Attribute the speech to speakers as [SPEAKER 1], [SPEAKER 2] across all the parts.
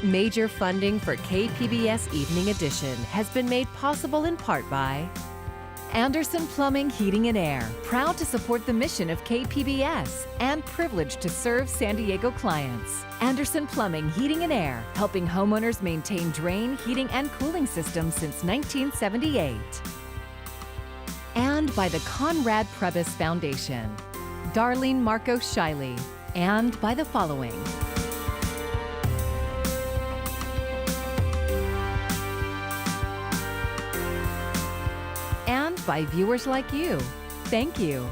[SPEAKER 1] Major funding for KPBS Evening Edition has been made possible in part by Anderson Plumbing, Heating and Air, proud to support the mission of KPBS and privileged to serve San Diego clients. Anderson Plumbing, Heating and Air, helping homeowners maintain drain, heating, and cooling systems since 1978. And by the Conrad Prebys Foundation, Darlene Marco Shiley, and by the following. And by viewers like you. Thank you.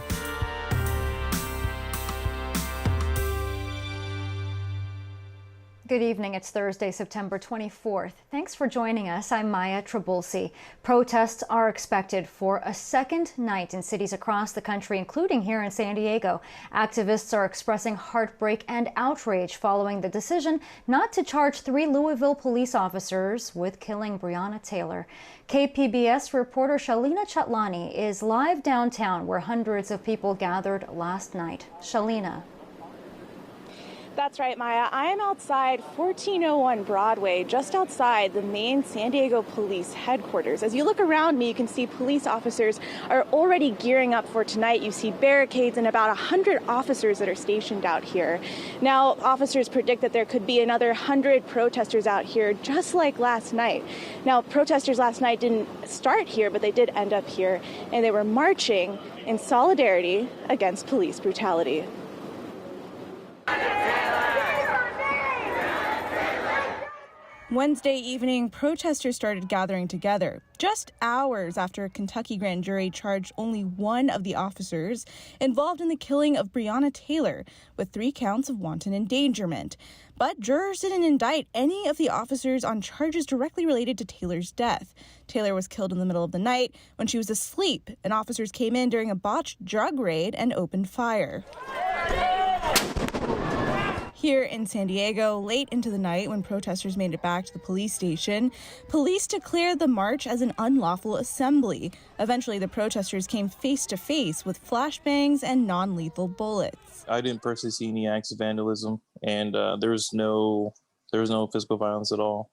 [SPEAKER 2] Good evening. It's Thursday, September 24th. Thanks for joining us. I'm Maya Trabulsi. Protests are expected for a second night in cities across the country, including here in San Diego. Activists are expressing heartbreak and outrage following the decision not to charge 3 Louisville police officers with killing Breonna Taylor. KPBS reporter Shalina Chatlani is live downtown where hundreds of people gathered last night. Shalina.
[SPEAKER 3] That's right, Maya. I am outside 1401 Broadway, just outside the main San Diego Police headquarters. As you look around me, you can see police officers are already gearing up for tonight. You see barricades and about 100 officers that are stationed out here. Now, officers predict that there could be another 100 protesters out here, just like last night. Now, protesters last night didn't start here, but they did end up here, and they were marching in solidarity against police brutality. Wednesday evening, protesters started gathering together, just hours after a Kentucky grand jury charged only one of the officers involved in the killing of Breonna Taylor with 3 counts of wanton endangerment. But jurors didn't indict any of the officers on charges directly related to Taylor's death. Taylor was killed in the middle of the night when she was asleep, and officers came in during a botched drug raid and opened fire. Here in San Diego, late into the night when protesters made it back to the police station, police declared the march as an unlawful assembly. Eventually, the protesters came face to face with flashbangs and non-lethal bullets.
[SPEAKER 4] I didn't personally see any acts of vandalism, and there was no physical violence at all.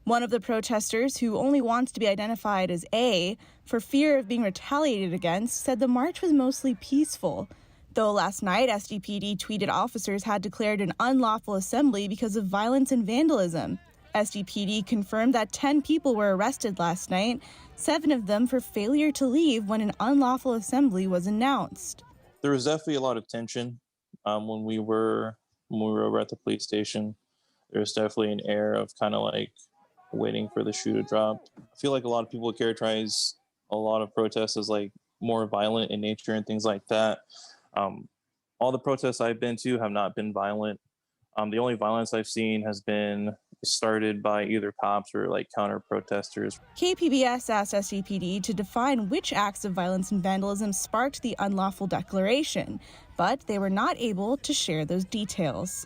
[SPEAKER 3] One of the protesters, who only wants to be identified as A, for fear of being retaliated against, said the march was mostly peaceful. Though last night, SDPD tweeted officers had declared an unlawful assembly because of violence and vandalism. SDPD confirmed that 10 people were arrested last night, 7 of them for failure to leave when an unlawful assembly was announced.
[SPEAKER 4] There was definitely a lot of tension when we were over at the police station. There was definitely an air of kind of like waiting for the shoe to drop. I feel like a lot of people characterize a lot of protests as like more violent in nature and things like that. All the protests I've been to have not been violent. The only violence I've seen has been started by either cops or like counter protesters.
[SPEAKER 3] KPBS asked SCPD to define which acts of violence and vandalism sparked the unlawful declaration, but they were not able to share those details.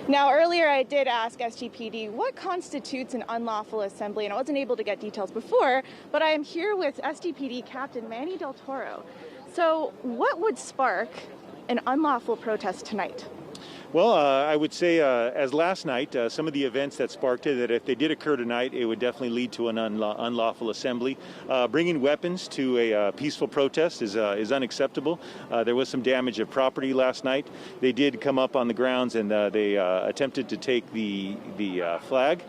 [SPEAKER 3] Now, earlier I did ask SGPD what constitutes an unlawful assembly, and I wasn't able to get details before, but I am here with SDPD Captain Manny Del Toro. So what would spark an unlawful protest tonight?
[SPEAKER 5] Well, I would say, as last night, some of the events that sparked it, that if they did occur tonight, it would definitely lead to an unlawful assembly. Bringing weapons to a peaceful protest is unacceptable. There was some damage of property last night. They did come up on the grounds and they attempted to take the flag.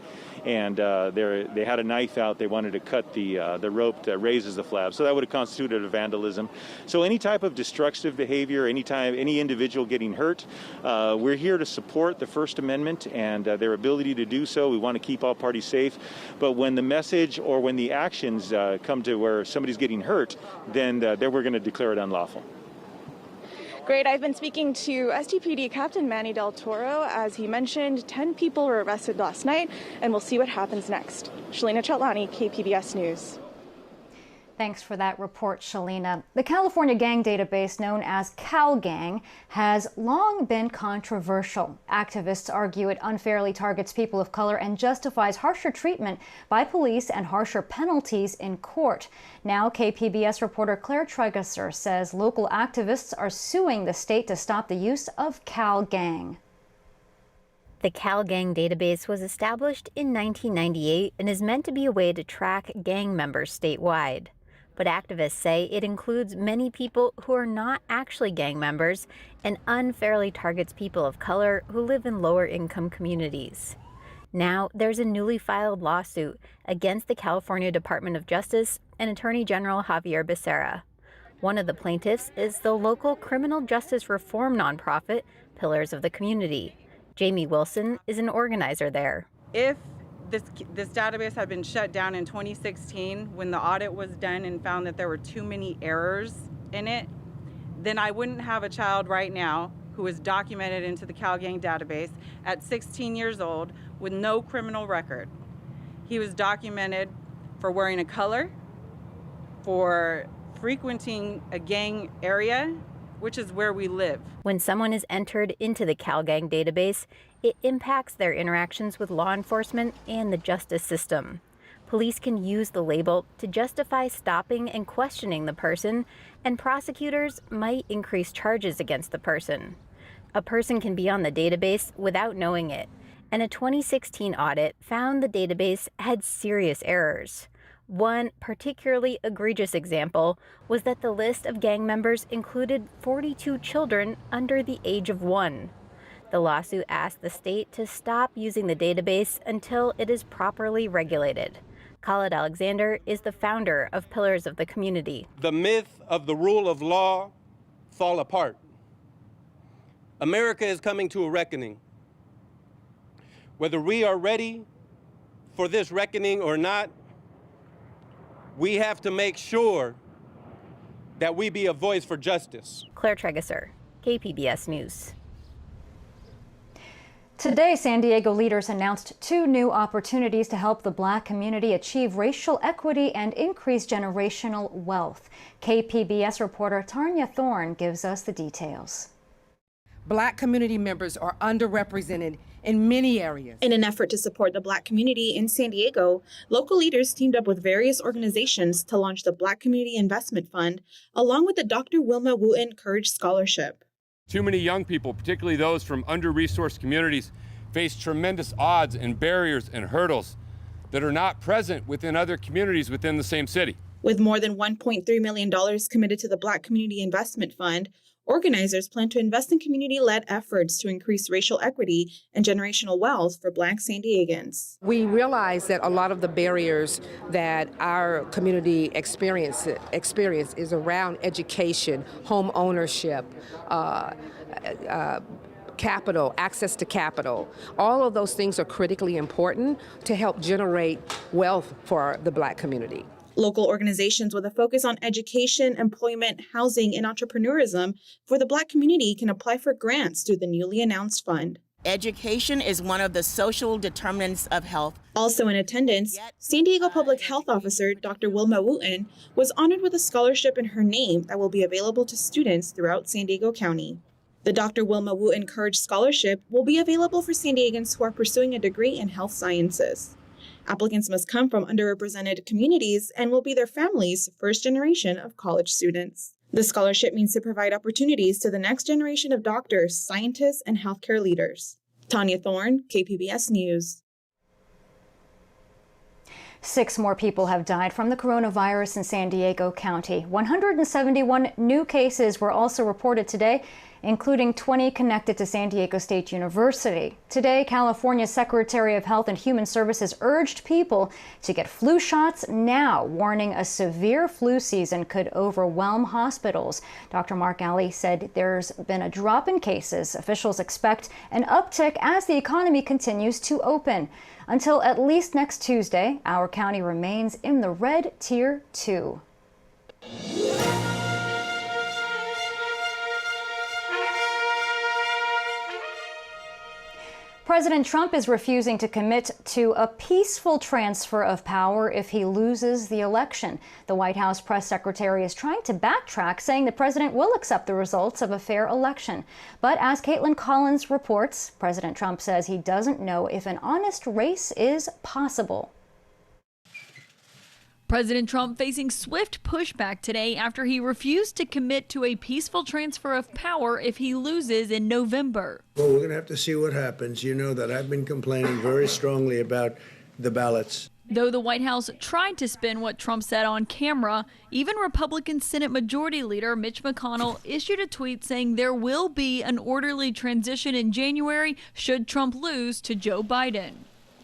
[SPEAKER 5] And they had a knife out. They wanted to cut the rope that raises the flag. So that would have constituted a vandalism. So any type of destructive behavior, any individual getting hurt, we're here to support the First Amendment and their ability to do so. We want to keep all parties safe. But when the message or when the actions come to where somebody's getting hurt, then we're going to declare it unlawful.
[SPEAKER 3] Great. I've been speaking to SDPD Captain Manny Del Toro. As he mentioned, 10 people were arrested last night, and we'll see what happens next. Shalina Chatlani, KPBS News.
[SPEAKER 2] Thanks for that report, Shalina. The California gang database known as CalGang has long been controversial. Activists argue it unfairly targets people of color and justifies harsher treatment by police and harsher penalties in court. Now, KPBS reporter Claire Tregesser says local activists are suing the state to stop the use of CalGang.
[SPEAKER 6] The CalGang database was established in 1998 and is meant to be a way to track gang members statewide. But activists say it includes many people who are not actually gang members and unfairly targets people of color who live in lower-income communities. Now, there's a newly filed lawsuit against the California Department of Justice and Attorney General Javier Becerra. One of the plaintiffs is the local criminal justice reform nonprofit, Pillars of the Community. Jamie Wilson is an organizer there.
[SPEAKER 7] If this database had been shut down in 2016 when the audit was done and found that there were too many errors in it, then I wouldn't have a child right now who is documented into the CalGang database at 16 years old with no criminal record. He was documented for wearing a color, for frequenting a gang area, which is where we live.
[SPEAKER 6] When someone is entered into the CalGang database, it impacts their interactions with law enforcement and the justice system. Police can use the label to justify stopping and questioning the person, and prosecutors might increase charges against the person. A person can be on the database without knowing it, and a 2016 audit found the database had serious errors. One particularly egregious example was that the list of gang members included 42 children under the age of 1. The lawsuit asked the state to stop using the database until it is properly regulated. Colin Alexander is the founder of Pillars of the Community.
[SPEAKER 8] The myth of the rule of law fall apart. America is coming to a reckoning. Whether we are ready for this reckoning or not, we have to make sure that we be a voice for justice.
[SPEAKER 6] Claire Tregesser, KPBS News.
[SPEAKER 2] Today, San Diego leaders announced 2 new opportunities to help the Black community achieve racial equity and increase generational wealth. KPBS reporter Tanya Thorne gives us the details.
[SPEAKER 9] Black community members are underrepresented in many areas.
[SPEAKER 10] In an effort to support the Black community in San Diego, local leaders teamed up with various organizations to launch the Black Community Investment Fund, along with the Dr. Wilma Wooten Courage Scholarship.
[SPEAKER 11] Too many young people, particularly those from under-resourced communities, face tremendous odds and barriers and hurdles that are not present within other communities within the same city.
[SPEAKER 10] With more than $1.3 million committed to the Black Community Investment Fund, organizers plan to invest in community-led efforts to increase racial equity and generational wealth for Black San Diegans.
[SPEAKER 9] We realize that a lot of the barriers that our community experience is around education, home ownership, capital, access to capital. All of those things are critically important to help generate wealth for the Black community.
[SPEAKER 10] Local organizations with a focus on education, employment, housing, and entrepreneurism for the Black community can apply for grants through the newly announced fund.
[SPEAKER 12] Education is one of the social determinants of health.
[SPEAKER 10] Also in attendance, San Diego Public Health Officer Dr. Wilma Wooten was honored with a scholarship in her name that will be available to students throughout San Diego County. The Dr. Wilma Wooten Courage Scholarship will be available for San Diegans who are pursuing a degree in health sciences. Applicants must come from underrepresented communities and will be their family's first generation of college students. The scholarship means to provide opportunities to the next generation of doctors, scientists, and healthcare leaders. Tanya Thorne, KPBS News.
[SPEAKER 2] 6 more people have died from the coronavirus in San Diego County. 171 new cases were also reported today, including 20 connected to San Diego State University. Today, California's Secretary of Health and Human Services urged people to get flu shots now, warning a severe flu season could overwhelm hospitals. Dr. Mark Alley said there's been a drop in cases. Officials expect an uptick as the economy continues to open. Until at least next Tuesday, our county remains in the red Tier 2. President Trump is refusing to commit to a peaceful transfer of power if he loses the election. The White House press secretary is trying to backtrack, saying the president will accept the results of a fair election. But as Caitlin Collins reports, President Trump says he doesn't know if an honest race is possible.
[SPEAKER 13] President Trump facing swift pushback today after he refused to commit to a peaceful transfer of power if he loses in November.
[SPEAKER 14] Well, we're going to have to see what happens. You know that I've been complaining very strongly about the ballots.
[SPEAKER 13] Though the White House tried to spin what Trump said on camera, even Republican Senate Majority Leader Mitch McConnell issued a tweet saying there will be an orderly transition in January should Trump lose to Joe Biden.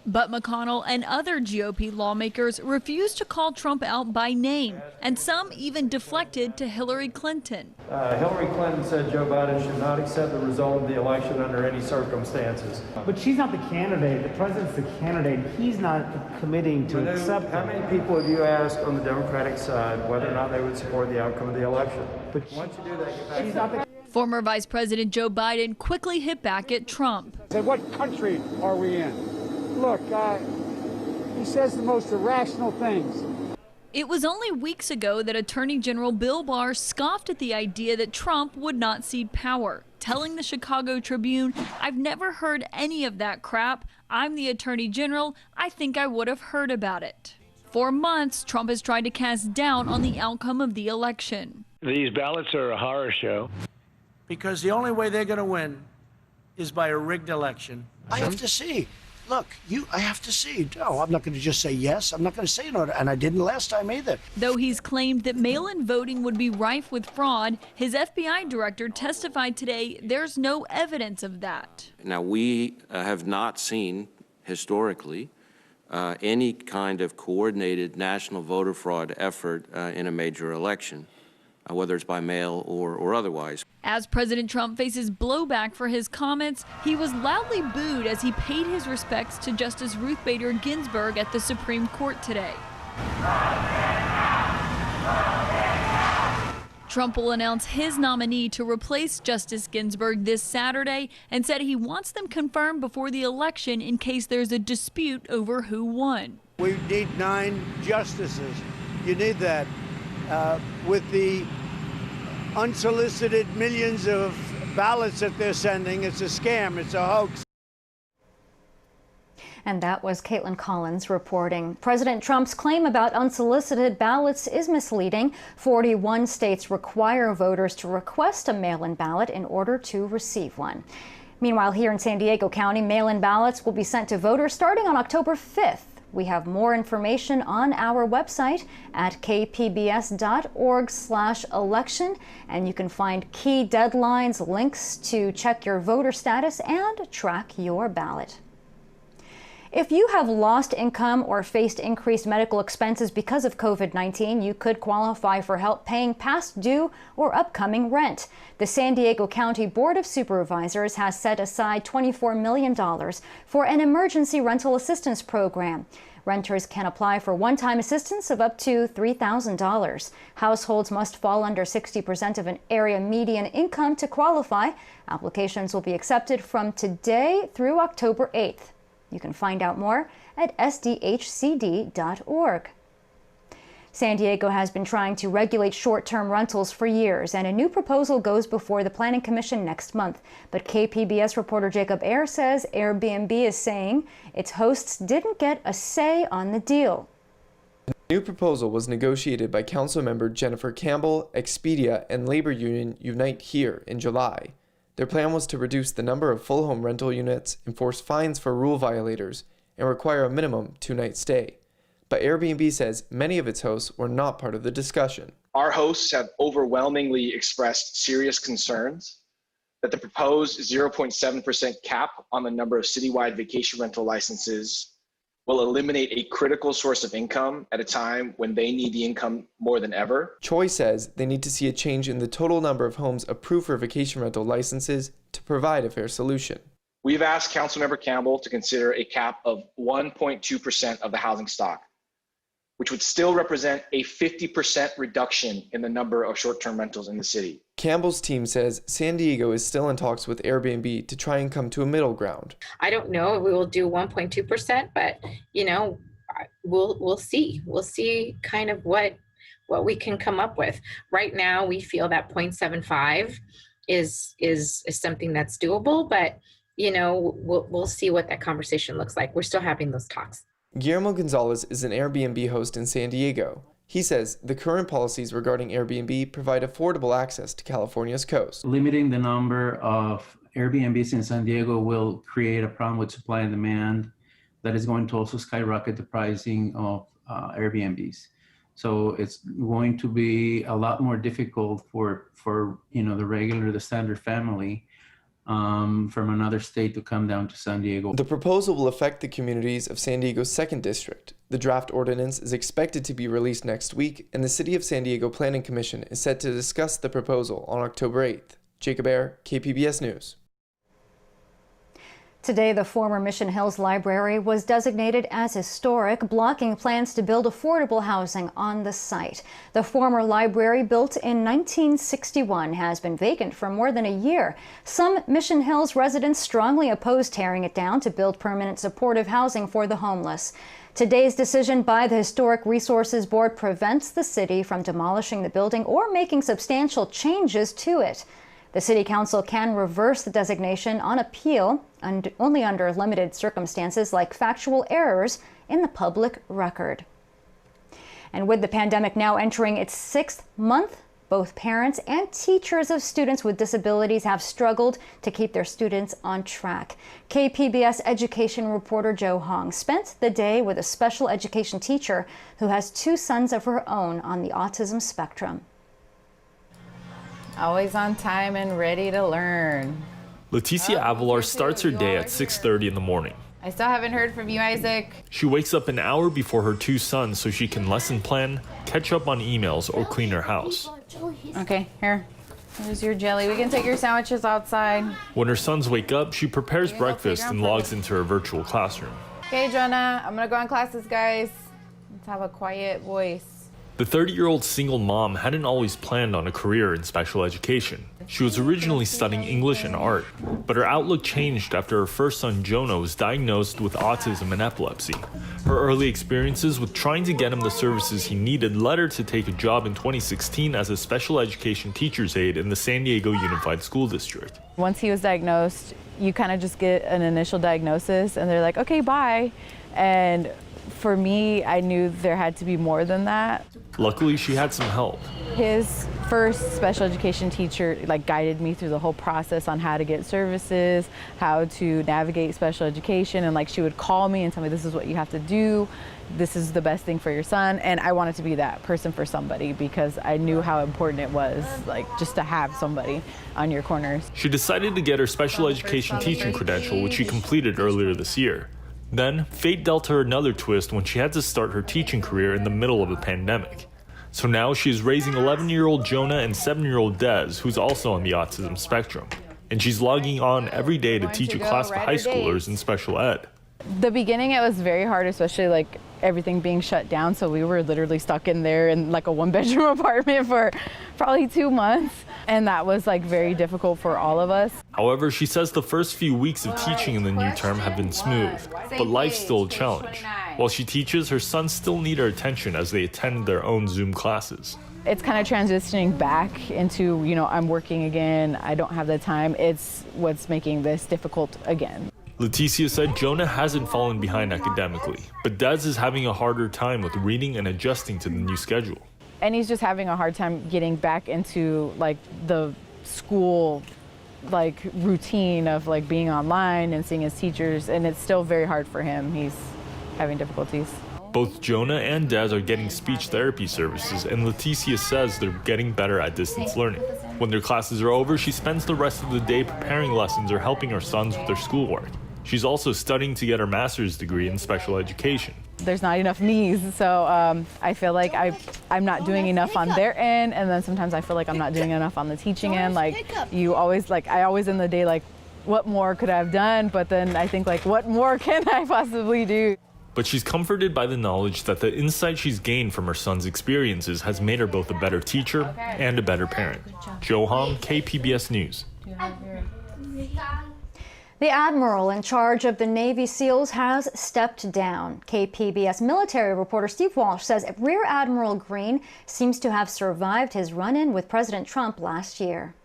[SPEAKER 13] But McConnell and other GOP lawmakers refused to call Trump out by name, and some even deflected to Hillary Clinton.
[SPEAKER 15] Hillary Clinton said Joe Biden should not accept the result of the election under any circumstances.
[SPEAKER 16] But she's not the candidate. The president's the candidate. He's not committing to accept.
[SPEAKER 15] How many people have you asked on the Democratic side whether or not they would support the outcome of the election? But once you do that, get back.
[SPEAKER 16] She's not the.
[SPEAKER 13] Former Vice President Joe Biden quickly hit back at Trump.
[SPEAKER 17] What country are we in? Look, he says the most irrational things.
[SPEAKER 13] It was only weeks ago that Attorney General Bill Barr scoffed at the idea that Trump would not cede power, telling the Chicago Tribune, "I've never heard any of that crap. I'm the Attorney General. I think I would have heard about it." For months, Trump has tried to cast doubt on the outcome of the election.
[SPEAKER 18] These ballots are a horror show.
[SPEAKER 14] Because the only way they're going to win is by a rigged election.
[SPEAKER 19] I have to see. Look, I have to see. No, I'm not going to just say yes. I'm not going to say no, and I didn't last time either.
[SPEAKER 13] Though he's claimed that mail-in voting would be rife with fraud, his FBI director testified today there's no evidence of that.
[SPEAKER 20] Now, we have not seen, historically, any kind of coordinated national voter fraud effort in a major election, whether it's by mail or otherwise.
[SPEAKER 13] As President Trump faces blowback for his comments, he was loudly booed as he paid his respects to Justice Ruth Bader Ginsburg at the Supreme Court today. Trump will announce his nominee to replace Justice Ginsburg this Saturday and said he wants them confirmed before the election in case there's a dispute over who won.
[SPEAKER 14] We need 9 justices. You need that. With the unsolicited millions of ballots that they're sending, it's a scam, it's a hoax.
[SPEAKER 2] And that was Caitlin Collins reporting. President Trump's claim about unsolicited ballots is misleading. 41 states require voters to request a mail-in ballot in order to receive one. Meanwhile, here in San Diego County, mail-in ballots will be sent to voters starting on October 5th. We have more information on our website at kpbs.org/election, and you can find key deadlines, links to check your voter status, and track your ballot. If you have lost income or faced increased medical expenses because of COVID-19, you could qualify for help paying past due or upcoming rent. The San Diego County Board of Supervisors has set aside $24 million for an emergency rental assistance program. Renters can apply for one-time assistance of up to $3,000. Households must fall under 60% of an area median income to qualify. Applications will be accepted from today through October 8th. You can find out more at sdhcd.org. San Diego has been trying to regulate short-term rentals for years, and a new proposal goes before the Planning Commission next month. But KPBS reporter Jacob Ayer says Airbnb is saying its hosts didn't get a say on the deal.
[SPEAKER 21] The new proposal was negotiated by Councilmember Jennifer Campbell, Expedia, and labor union Unite Here in July. Their plan was to reduce the number of full home rental units, enforce fines for rule violators, and require a minimum 2-night stay. But Airbnb says many of its hosts were not part of the discussion.
[SPEAKER 22] Our hosts have overwhelmingly expressed serious concerns that the proposed 0.7% cap on the number of citywide vacation rental licenses will eliminate a critical source of income at a time when they need the income more than ever.
[SPEAKER 21] Choi says they need to see a change in the total number of homes approved for vacation rental licenses to provide a fair solution.
[SPEAKER 22] We've asked Councilmember Campbell to consider a cap of 1.2% of the housing stock, which would still represent a 50% reduction in the number of short-term rentals in the city.
[SPEAKER 21] Campbell's team says San Diego is still in talks with Airbnb to try and come to a middle ground.
[SPEAKER 23] I don't know if we will do 1.2%, but we'll see. We'll see kind of what we can come up with. Right now, we feel that 0.75 is something that's doable, but we'll see what that conversation looks like. We're still having those talks.
[SPEAKER 21] Guillermo Gonzalez is an Airbnb host in San Diego. He says the current policies regarding Airbnb provide affordable access to California's coast.
[SPEAKER 1] Limiting the number of Airbnbs in San Diego will create a problem with supply and demand that is going to also skyrocket the pricing of Airbnbs. So it's going to be a lot more difficult for the standard family from another state to come down to San Diego.
[SPEAKER 21] The proposal will affect the communities of San Diego's 2nd District. The draft ordinance is expected to be released next week, and the City of San Diego Planning Commission is set to discuss the proposal on October 8th. Jacob Ayer, KPBS News.
[SPEAKER 2] Today, the former Mission Hills Library was designated as historic, blocking plans to build affordable housing on the site. The former library, built in 1961, has been vacant for more than a year. Some Mission Hills residents strongly oppose tearing it down to build permanent supportive housing for the homeless. Today's decision by the Historic Resources Board prevents the city from demolishing the building or making substantial changes to it. The City Council can reverse the designation on appeal, and only under limited circumstances like factual errors in the public record. And with the pandemic now entering its 6th month, both parents and teachers of students with disabilities have struggled to keep their students on track. KPBS education reporter Jo Hong spent the day with a special education teacher who has 2 sons of her own on the autism spectrum.
[SPEAKER 4] Always on time and ready to learn.
[SPEAKER 5] Leticia Avalar starts her day at 6:30 in the morning.
[SPEAKER 4] I still haven't heard from you, Isaac.
[SPEAKER 5] She wakes up an hour before her 2 sons so she can lesson plan, catch up on emails, or clean her house.
[SPEAKER 4] Okay, here. Here's your jelly. We can take your sandwiches outside.
[SPEAKER 5] When her sons wake up, she prepares breakfast and logs into her virtual classroom.
[SPEAKER 4] Okay, Jonah, I'm gonna go on classes, guys. Let's have a quiet voice.
[SPEAKER 5] The 30-year-old single mom hadn't always planned on a career in special education. She was originally studying English and art, but her outlook changed after her first son Jonah was diagnosed with autism and epilepsy. Her early experiences with trying to get him the services he needed led her to take a job in 2016 as a special education teacher's aide in the San Diego Unified School District.
[SPEAKER 4] Once he was diagnosed, you kind of just get an initial diagnosis and they're like, okay, bye. And for me, I knew there had to be more than that.
[SPEAKER 5] Luckily, she had some help.
[SPEAKER 4] His first special education teacher guided me through the whole process on how to get services, how to navigate special education, and she would call me and tell me, this is what you have to do, this is the best thing for your son. And I wanted to be that person for somebody because I knew how important it was, just to have somebody on your corners.
[SPEAKER 5] She decided to get her special education teaching credential, which she completed earlier this year. Then, fate dealt her another twist when she had to start her teaching career in the middle of a pandemic. So now she's raising 11-year-old Jonah and 7-year-old Des, who's also on the autism spectrum. And she's logging on every day to teach a class of high schoolers in special ed.
[SPEAKER 4] The beginning, it was very hard, especially everything being shut down. So we were literally stuck in there in a 1-bedroom apartment for probably 2 months. And that was very difficult for all of us.
[SPEAKER 5] However, she says the first few weeks of teaching in the new term have been smooth, but life's still a challenge. While she teaches, her sons still need her attention as they attend their own Zoom classes.
[SPEAKER 4] It's kind of transitioning back into, I'm working again, I don't have the time. It's what's making this difficult again.
[SPEAKER 5] Leticia said Jonah hasn't fallen behind academically, but Des is having a harder time with reading and adjusting to the new schedule.
[SPEAKER 4] And he's just having a hard time getting back into the school routine of being online and seeing his teachers, and it's still very hard for him. He's having difficulties.
[SPEAKER 5] Both Jonah and Des are getting speech therapy services, and Leticia says they're getting better at distance learning. When their classes are over, she spends the rest of the day preparing lessons or helping her sons with their schoolwork. She's also studying to get her master's degree in special education.
[SPEAKER 4] There's not enough knees, so I feel like I'm not doing enough on their end, and then sometimes I feel like I'm not doing enough on the teaching end. I always in the day, what more could I have done? But then I think, what more can I possibly do?
[SPEAKER 5] But she's comforted by the knowledge that the insight she's gained from her son's experiences has made her both a better teacher and a better parent. Jo Hong, KPBS News.
[SPEAKER 2] The Admiral in charge of the Navy SEALs has stepped down. KPBS military reporter Steve Walsh says Rear Admiral Greene seems to have survived his run-in with President Trump last year.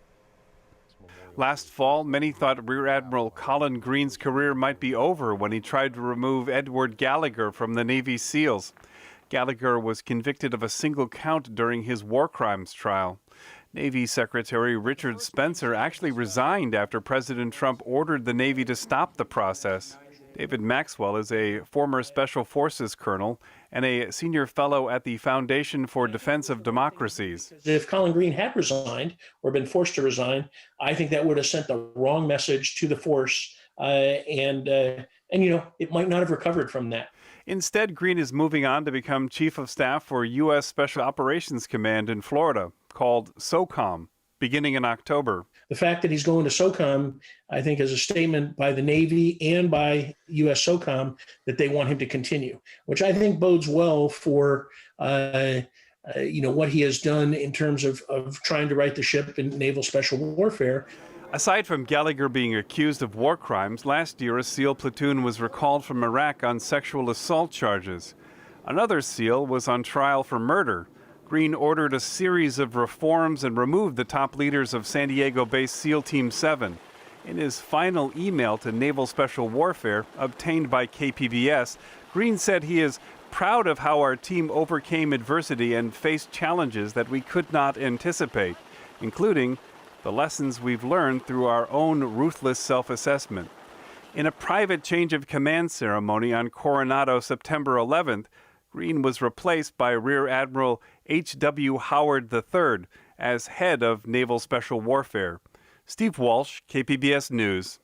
[SPEAKER 3] Last fall, many thought Rear Admiral Colin Greene's career might be over when he tried to remove Edward Gallagher from the Navy SEALs. Gallagher was convicted of a single count during his war crimes trial. Navy Secretary Richard Spencer actually resigned after President Trump ordered the Navy to stop the process. David Maxwell is a former Special Forces colonel and a senior fellow at the Foundation for Defense of Democracies.
[SPEAKER 7] If Colin Greene had resigned or been forced to resign, I think that would have sent the wrong message to the force, and it might not have recovered from that.
[SPEAKER 3] Instead, Greene is moving on to become Chief of Staff for U.S. Special Operations Command in Florida, called SOCOM, beginning in October.
[SPEAKER 7] The fact that he's going to SOCOM, I think, is a statement by the Navy and by U.S. SOCOM that they want him to continue, which I think bodes well for what he has done in terms of trying to right the ship in naval special warfare.
[SPEAKER 3] Aside from Gallagher being accused of war crimes, last year a SEAL platoon was recalled from Iraq on sexual assault charges. Another SEAL was on trial for murder. Greene ordered a series of reforms and removed the top leaders of San Diego-based SEAL Team 7. In his final email to Naval Special Warfare, obtained by KPBS, Greene said he is proud of how our team overcame adversity and faced challenges that we could not anticipate, including the lessons we've learned through our own ruthless self-assessment. In a private change of command ceremony on Coronado September 11th, Greene was replaced by Rear Admiral H.W. Howard III as head of Naval Special Warfare. Steve Walsh, KPBS News.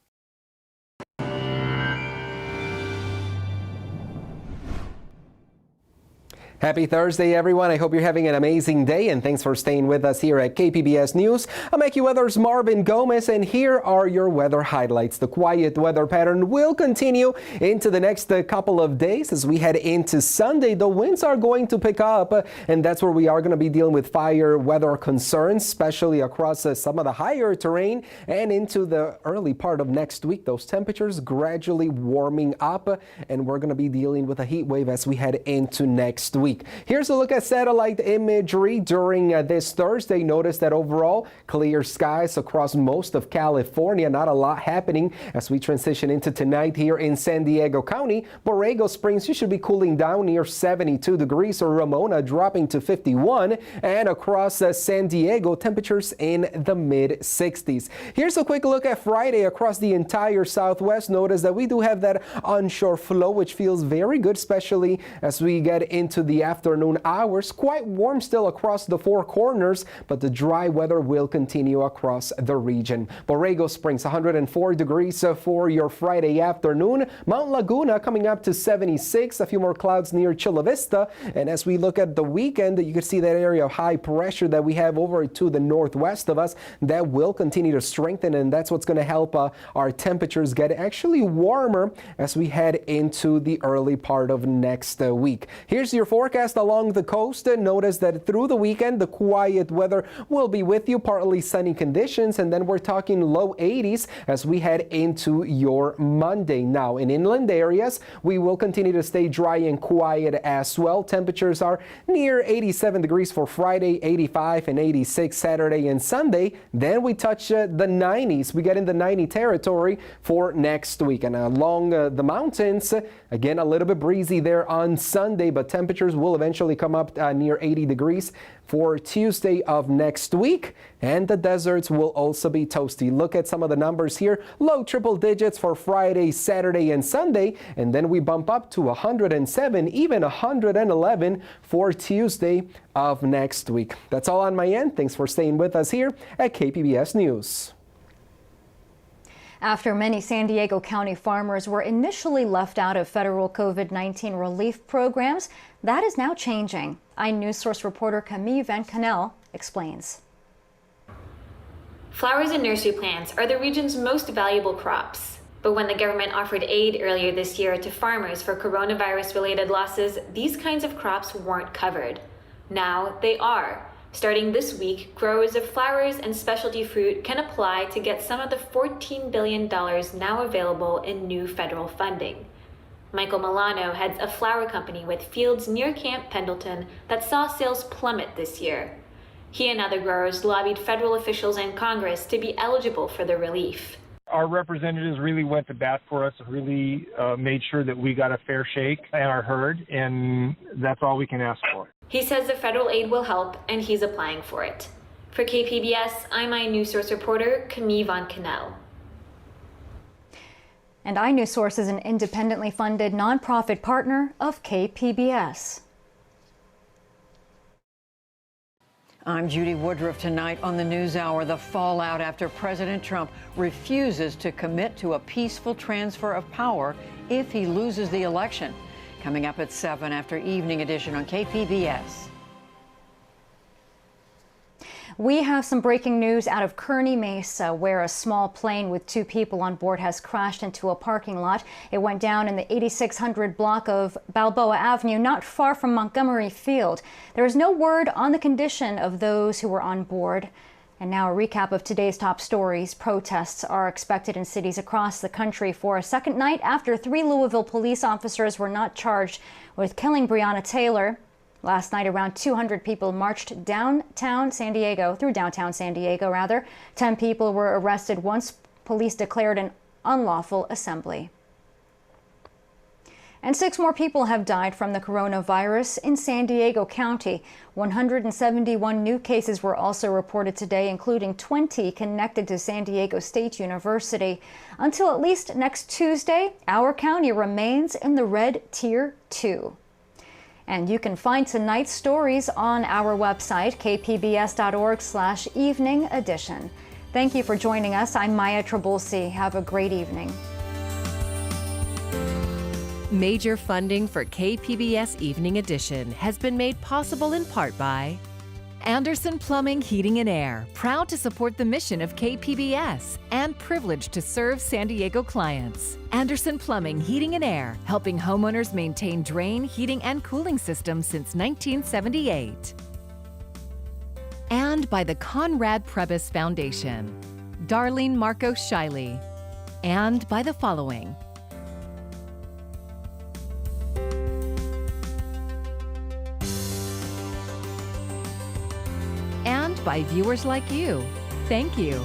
[SPEAKER 8] Happy Thursday, everyone. I hope you're having an amazing day, and thanks for staying with us here at KPBS News. I'm AccuWeather's Marvin Gomez, and here are your weather highlights. The quiet weather pattern will continue into the next couple of days. As we head into Sunday, the winds are going to pick up, and that's where we are going to be dealing with fire weather concerns, especially across some of the higher terrain and into the early part of next week. Those temperatures gradually warming up, and we're going to be dealing with a heat wave as we head into next week. Here's a look at satellite imagery during this Thursday. Notice that overall clear skies across most of California. Not a lot happening as we transition into tonight here in San Diego County. Borrego Springs, you should be cooling down near 72 degrees, or Ramona dropping to 51. And across San Diego, temperatures in the mid 60s. Here's a quick look at Friday across the entire Southwest. Notice that we do have that onshore flow, which feels very good, especially as we get into the afternoon hours. Quite warm still across the four corners, but the dry weather will continue across the region. Borrego Springs, 104 degrees for your Friday afternoon. Mount Laguna coming up to 76. A few more clouds near Chula Vista. And as we look at the weekend, you can see that area of high pressure that we have over to the northwest of us that will continue to strengthen, and that's what's going to help our temperatures get actually warmer as we head into the early part of next week. Here's your forecast along the coast. Notice that through the weekend, the quiet weather will be with you, partly sunny conditions, and then we're talking low 80s as we head into your Monday. Now, in inland areas, we will continue to stay dry and quiet as well. Temperatures are near 87 degrees for Friday, 85 and 86 Saturday and Sunday. Then we touch the 90s. We get in the 90 territory for next week. And along the mountains, again, a little bit breezy there on Sunday, but temperatures will eventually come up near 80 degrees for Tuesday of next week, and the deserts will also be toasty. Look at some of the numbers here. Low triple digits for Friday, Saturday, and Sunday, and then we bump up to 107, even 111 for Tuesday of next week. That's all on my end. Thanks for staying with us here at KPBS News.
[SPEAKER 2] After many San Diego County farmers were initially left out of federal COVID-19 relief programs, that is now changing. iNewsSource reporter Camille Van Canel explains.
[SPEAKER 24] Flowers and nursery plants are the region's most valuable crops. But when the government offered aid earlier this year to farmers for coronavirus-related losses, these kinds of crops weren't covered. Now they are. Starting this week, growers of flowers and specialty fruit can apply to get some of the $14 billion now available in new federal funding. Michael Milano heads a flower company with fields near Camp Pendleton that saw sales plummet this year. He and other growers lobbied federal officials and Congress to be eligible for the relief.
[SPEAKER 6] Our representatives really went to bat for us, really made sure that we got a fair shake and are heard, and that's all we can ask for.
[SPEAKER 24] He says the federal aid will help, and he's applying for it. For KPBS, I'm iNewsSource reporter Camille Von Cannell.
[SPEAKER 2] And iNewsSource is an independently funded nonprofit partner of KPBS.
[SPEAKER 9] I'm Judy Woodruff. Tonight on the NewsHour, the fallout after President Trump refuses to commit to a peaceful transfer of power if he loses the election. Coming up at 7 after Evening Edition on KPBS.
[SPEAKER 2] We have some breaking news out of Kearny Mesa, where a small plane with 2 people on board has crashed into a parking lot. It went down in the 8600 block of Balboa Avenue, not far from Montgomery Field. There is no word on the condition of those who were on board. And now a recap of today's top stories. Protests are expected in cities across the country for a second night after 3 Louisville police officers were not charged with killing Breonna Taylor. Last night, around 200 people marched through downtown San Diego. 10 people were arrested once police declared an unlawful assembly. And 6 more people have died from the coronavirus in San Diego County. 171 new cases were also reported today, including 20 connected to San Diego State University. Until at least next Tuesday, our county remains in the red Tier 2. And you can find tonight's stories on our website, kpbs.org/evening edition. Thank you for joining us. I'm Maya Trabulsi. Have a great evening.
[SPEAKER 11] Major funding for KPBS Evening Edition has been made possible in part by Anderson Plumbing, Heating and Air, proud to support the mission of KPBS and privileged to serve San Diego clients. Anderson Plumbing, Heating and Air, helping homeowners maintain drain, heating, and cooling systems since 1978. And by the Conrad Prebys Foundation, Darlene Marco Shiley. And by the following: and by viewers like you. Thank you.